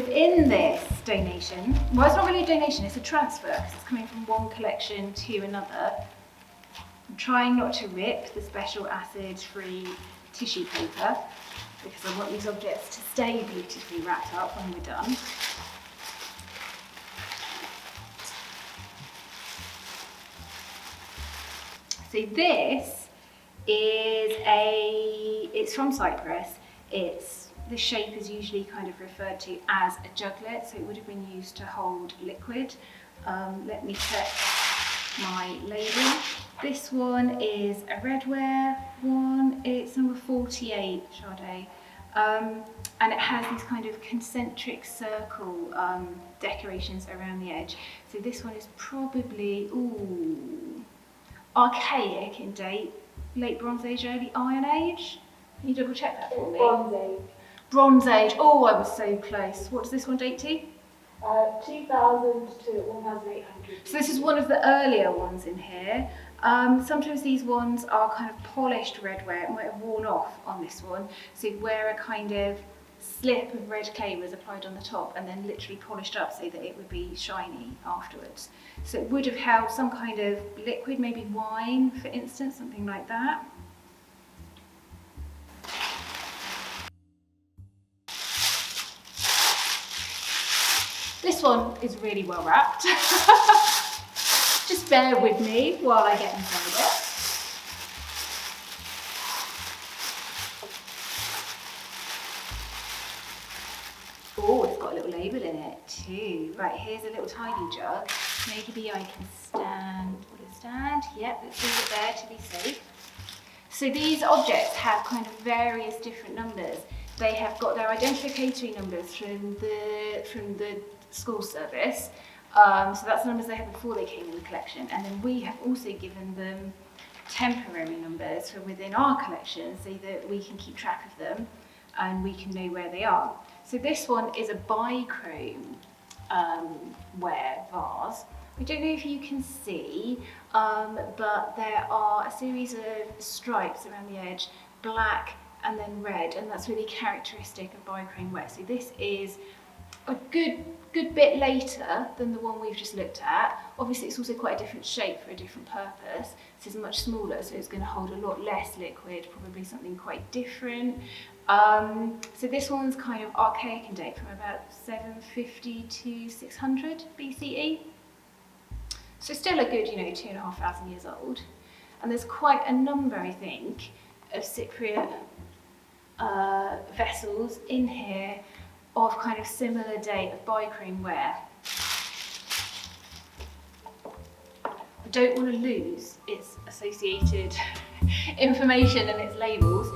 within this donation, well, it's not really a donation, it's a transfer because it's coming from one collection to another. I'm trying not to rip the special acid-free tissue paper because I want these objects to stay beautifully wrapped up when we're done. So this is it's from Cyprus. The shape is usually kind of referred to as a juglet, so it would have been used to hold liquid. Let me check my label. This one is a redware one. It's number 48 Chardonnay. And it has these kind of concentric circle decorations around the edge. So this one is probably, archaic in date, late Bronze Age, early Iron Age. Can you double check that for me? Bronze Age. Bronze Age, oh, I was so close. What does this one date to? 2000 to 1800. So this is one of the earlier ones in here. Sometimes these ones are kind of polished redware. It might have worn off on this one. So where a kind of slip of red clay was applied on the top and then literally polished up so that it would be shiny afterwards. So it would have held some kind of liquid, maybe wine, for instance, something like that. This one is really well wrapped. Just bear with me while I get inside it. Oh, it's got a little label in it too. Right, here's a little tiny jug. Maybe I can stand, will it stand? Yep, let's leave it there to be safe. So these objects have kind of various different numbers. They have got their identificatory numbers from the school service. So that's the numbers they had before they came in the collection. And then we have also given them temporary numbers from within our collection so that we can keep track of them and we can know where they are. So this one is a bichrome ware vase. I don't know if you can see, but there are a series of stripes around the edge, black and then red, and that's really characteristic of bichrome ware. So this is a good bit later than the one we've just looked at. Obviously it's also quite a different shape for a different purpose. This is much smaller, so it's going to hold a lot less liquid, probably something quite different. So this one's kind of archaic in date, from about 750 to 600 BCE. So still a good, 2,500 years old. And there's quite a number, I think, of Cypriot vessels in here of kind of similar date of bichrome ware. I don't want to lose its associated information and its labels,